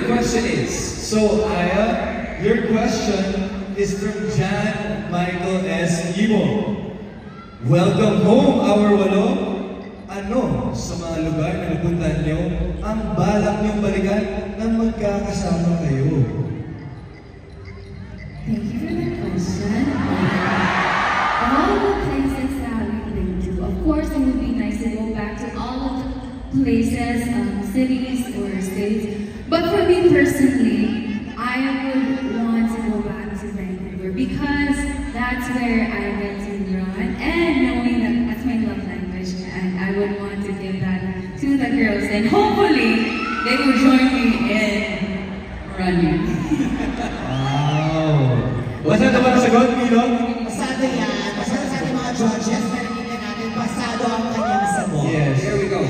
question is, so Aya, your question is from Jan Michael S. Imo. Welcome home, our walo. Ano sa mga lugar na napuntahan nyo ang balak nyong balikan nang magkakasama kayo? Thank you for that question. All the places that we've been to, of course, it would be nice to go back to all of the places, cities or states. But for me personally, I would want to go back to Vancouver because that's where I get to run, and knowing that that's my love language, and I would want to give that to the girls, and hopefully they will join me in running. Wow! Basta naman ang sagot, Milo? Pasado yan. Pasado sa ating mga judges. Narinig natin, pasado ang kanyang sagot. Yes. There we go.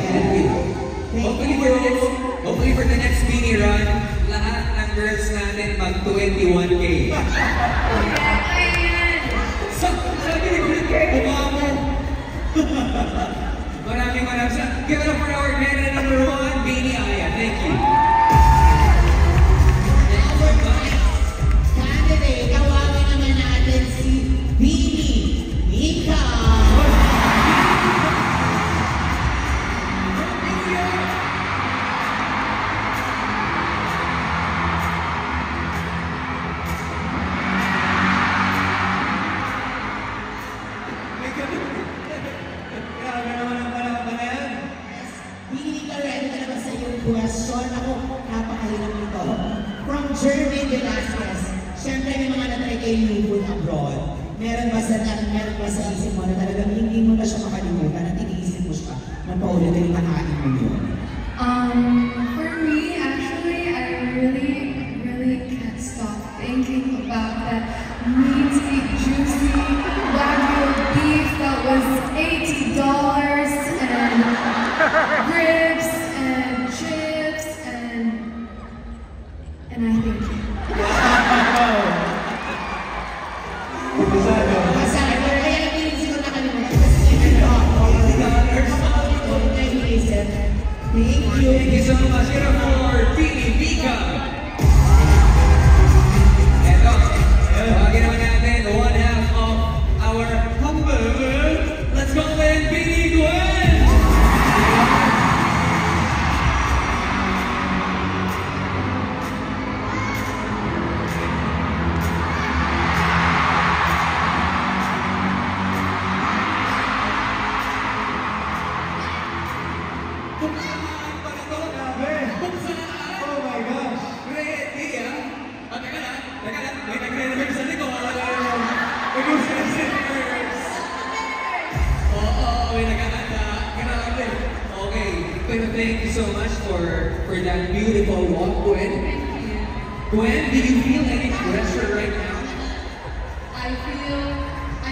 Hopefully for the next mini run, lahat ng girls natin mag 21K. Sabi ni Kulit, mukha mo. Maraming. Give it up for our candidate number 1, Beanie Aya. Thank you. Candidate, tawagin naman natin si Beanie Mika. Question ako, napakahirap nito. From Jermaine Velasquez, syempre may mga natry kayo new food abroad. Meron ba sa isip mo na talagang hindi mo na siya makalimutan at iniisip mo siya na paulit yung nakain mo yun? For me, actually, I really can't stop thinking about that meaty, juicy Wagyu beef that was $80 and ribs and chips and I think. Masaya, pero kaya hindi siguro nakalimutan kasi Thank you. Thank you so much. Give it up for Beanie Mika. Eto, tawagin naman natin the one half of our humble. Let's go with Beanie Gwen. Oh my gosh! Great idea. Teka lang. May nagre-rehearse sa likod. May nagkakanta. Grabe. Okay. Pero thank you so much for that beautiful walk, Gwen. Gwen, do you feel any pressure right now? I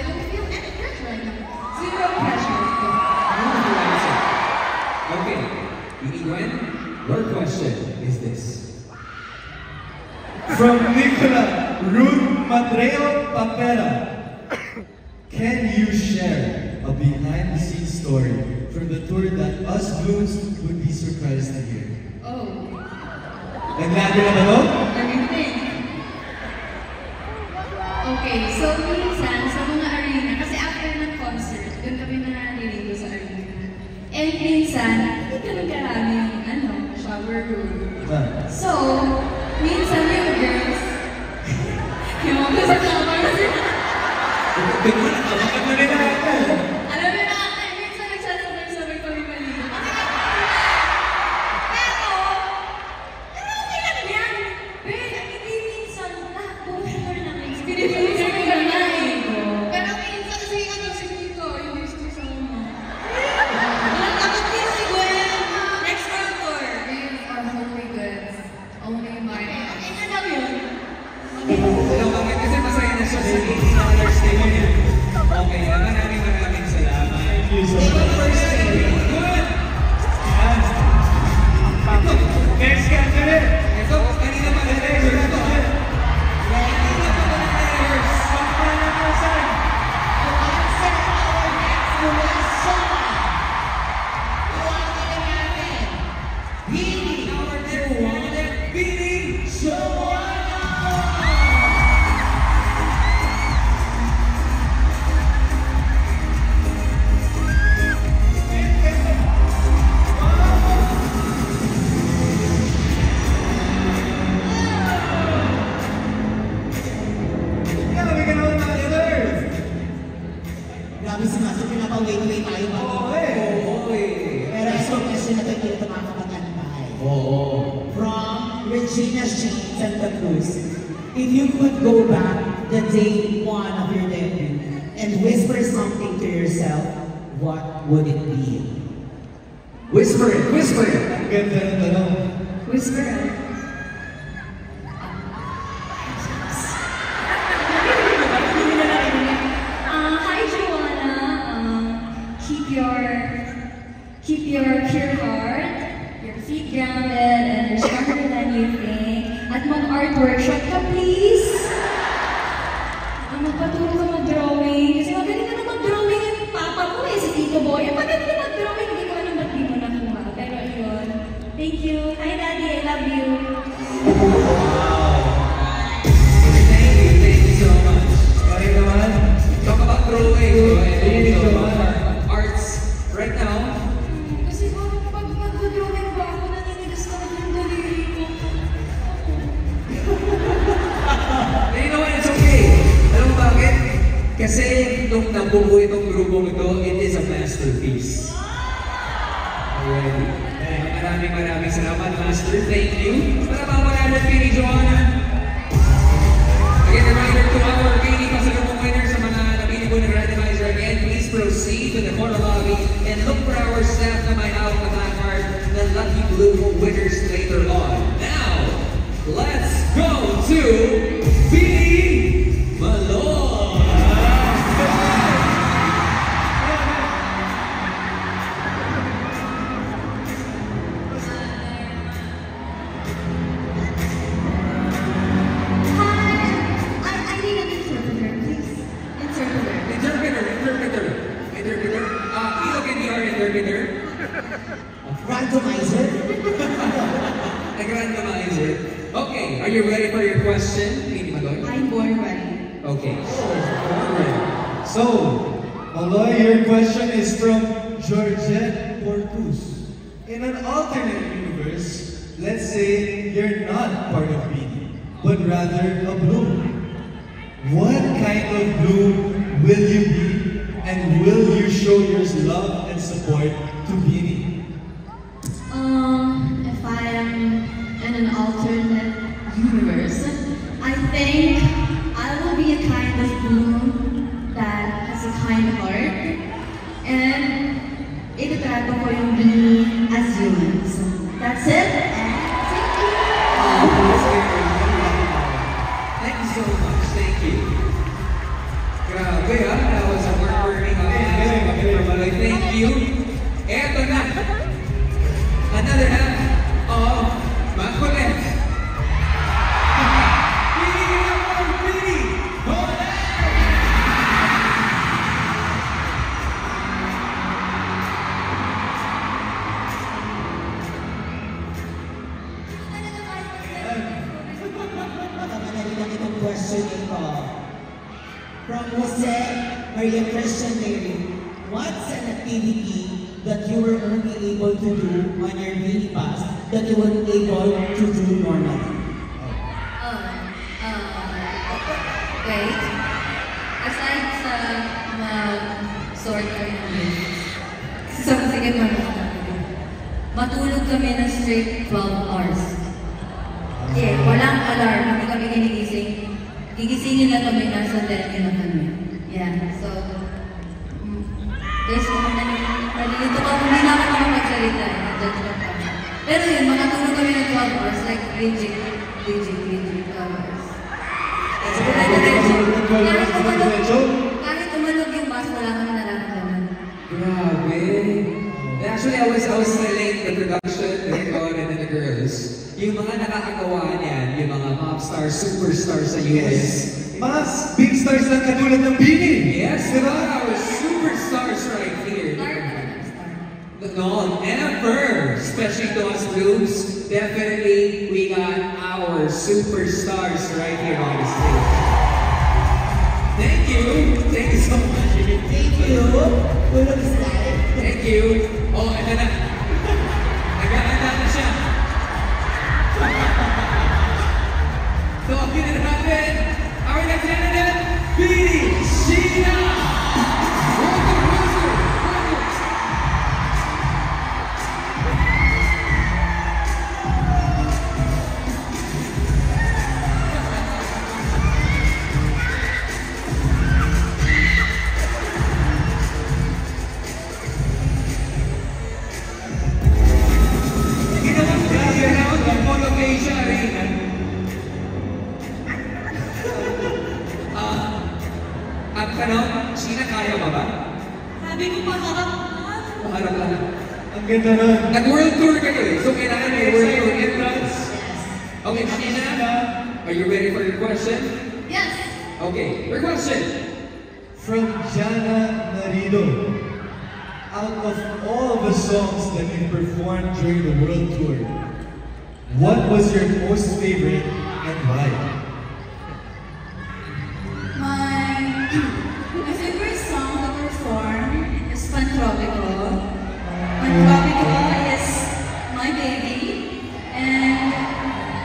don't feel any pressure right now. Zero pressure. Okay. Beanie Gwen, your question is this. From Nicola Ruth Matreo Papera. Can you share a behind-the-scenes story from the tour that us Blues would be surprised to hear? Oh, Naglado na ba no? let me think. Okay, so minsan sa mga arena, kasi after ng concert, doon kami naliligo sa arena. And minsan, hindi ganun karami yung shower room. So, minsan yung girls, yung mga sa shower room, Bigla na bakit na rin natin? alam mo na, minsan nagsasabay-sabay kami maligo. Pero okay lang yan. Pero hindi minsan na-go-sure lang. Pinipili kami na pero minsan kasi si Nico, yung gusto ko sa mo. Takot din si Gwen. Next round tour. We are hoping good. Only mine. Ano daw yun? Pero bakit? Kasi masaya na siya sa $80 stay niya. Okay, maraming na ito, hindi ito makakapag-antay. Oo. From Regina Shane, Santa Cruz. If you could go back the day one of your debut and whisper something to yourself, what would it be? Whisper it, whisper it. Ang ganda ng tanong. Whisper. Hi Joanna. Keep your pure heart, your feet grounded, and you're stronger than you think. At mag-art workshop ka, please. Magpaturo ka mag-drawing. Kasi magaling ka na mag-drawing yung papa mo si Tito Boy. Magaling ka mag-drawing, hindi ko alam ba't di mo nakuha. Pero ayun. Thank you. Hi Daddy, I love you. Thank you so much. Okay naman. Talk about drawing. Thank you so much. Arts right now. Kasi parang pag mag-drawing ba ako, naninigas na yung daliri ko. You know what? It's okay. Alam mo bakit? Kasi nung nabuo itong grupong ito, it is a masterpiece. Already. Maraming salamat, Master. Thank you. Para mawala na Pini Joanna. Again, reminder to our Pini Pasalubong winners sa mga nabili po ng randomizer again. Please proceed to the corner lobby and look for our staff na may hawak na placard na lucky blue winners later on. Now, let's go to Pini Malone. I need an interpreter, please. Interpreter. Ilocos ni our interpreter. Randomizer? Nag-randomizer. Okay, are you ready for your question, Pini Malone? I'm born ready. Okay. So, Maloy, your question is from Georgette Portus. In an alternate universe, let's say you're not part of Beanie, but rather a bloom. What kind of bloom will you be, and will you show your love and support to Beanie? If I am in an alternate universe, I think I will be a kind of bloom that has a kind heart, and itatrato ko yung Beanie as humans. That's it. Thank you. Thank you so much. Thank you. Grabe ha, that was a word-burning Maloy. Thank you. Eto na. Another half of Makulit. Pini naman, Pini! Makamadali lang itong question ito. From Jose Maria Christian Mary, what's an activity that you were only able to do on your mini pass that you weren't able to do normally? Wait. Aside sa mag-sort or sige matulog kami ng straight 12 hours. Yeah, walang alarm, hindi kami ginigising. Gigisingin lang kami nasa tenyo na kami. Yeah, so guys, nalilito ka, hindi na ako makapagsalita. Pero yun, makatulog kami ng 12 hours, like raging 12 hours. Kahit umalog yung bus, wala kami nararamdaman. Grabe. Actually, I was telling the production, the Ron and then the girls, yung mga nakakagawa niyan, yung mga pop stars, superstars sa US. Mga big stars lang katulad ng Beanie. Yes, diba? Our superstars right here. No, never. Especially those groups. Definitely, we got our superstars right here on the stage. Thank you. Thank you so much. Thank you. Tulog style. Thank you. Oh, ito na. Nag-aanda na siya. Talking it happen. Our next candidate, Beanie Sheena. Welcome, welcome. Ganda nun. Nag-world tour kayo eh. So kailangan may world tour entrance. Yes. Okay, Sheena, are you ready for your question? Yes. Okay, your question. From Jana Narido. Out of all the songs that you performed during the world tour, what was your most favorite and why? My favorite song to perform is Pantropico. Pantropico is my baby. And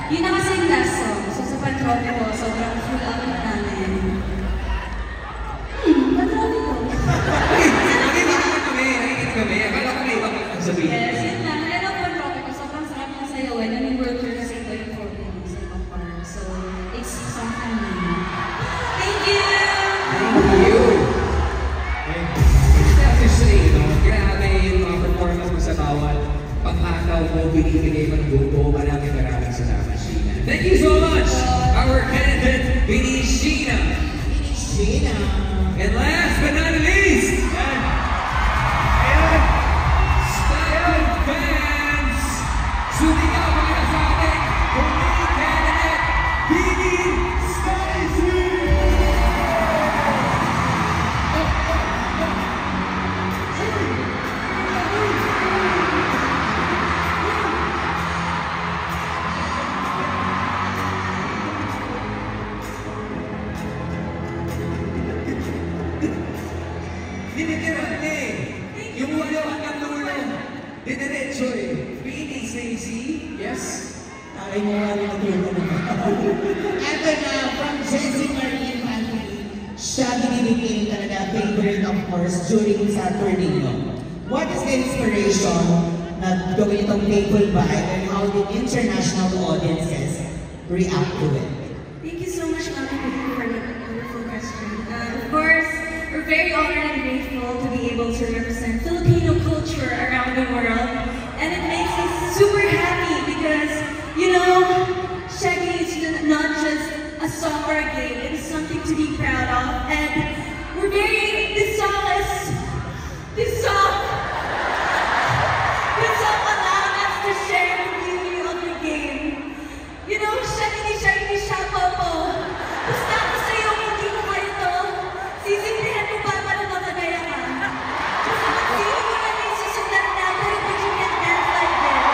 yun na kasi yung last song. So sa Pantropico, sobrang full out namin. Pantropico. Nakikinig kami. Akala ko may ibang sabihin. Yes, yun lang. I love Pantropico. Sobrang sarap na sayawan. And yung world tour kasi ito yung 4 days sa Ibang Park. So it's something new. Thank you! Thank you. Have to say, no, grabe yung mga performance mo sa bawat pang-ataw mo, binibigay mo ng grupo. Maraming salamat, Sheena. Thank you so much, our candidate, Bini Sheena. Sheena. And last but not least, Style fans, sumigaw mga sa ating huling candidate, Bini Stacy! Dinidiran eh. Yung ulo hanggang dulo. Didiretso eh. Bini Stacy, yes? Taray mo nga rin natulog naman. Eto na, from Jessie Marie Infantry, siya binibigay talaga favorite of course during sa tour ninyo. What is the inspiration na gawin itong Playful Vibe and how the international audiences react to it? Thank you so much, Mami, for the wonderful question. Of course, we're very honored and grateful to be able to represent Filipino culture around the world. And it makes us super happy because, you know, Shaggy is not just a song or a game, it is something to be proud of. And this song allowed us to share the beauty of the game. You know, Shaggy siya po. Basta ako sa'yo, hindi mo kayo to. Sisimplihan mo ba para makagaya ka? Kasi sino mo na may susundan na, pero but you can dance like this.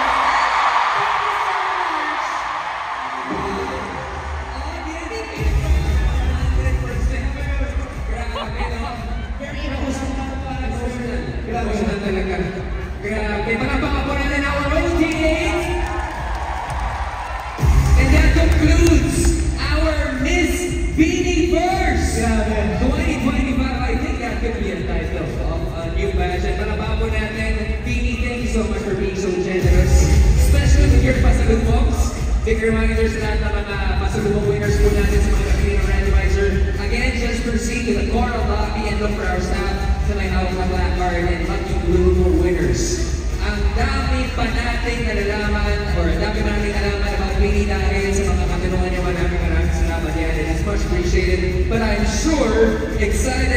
Very emotional talaga. Grabe. Palakpakan po natin our rotate. And that concludes our Miss Beaniverse 2025. I think that could be a title of a new batch. And palakpakan po natin, Beanie, thank you so much for being so generous. Especially with your pasalubongs. Big reminder sa lahat ng mga pasalubong winners po natin sa mga Filipino randomizer. Again, just proceed to the coral lobby and look for our staff sa may hawak na black card and lucky blue for winners. Ang dami pa nating nalalaman or ang dami pa nating nalaman about Beanie dahil sa mga katanungan niyo. Maraming salamat yan. It is much appreciated. But I'm sure excited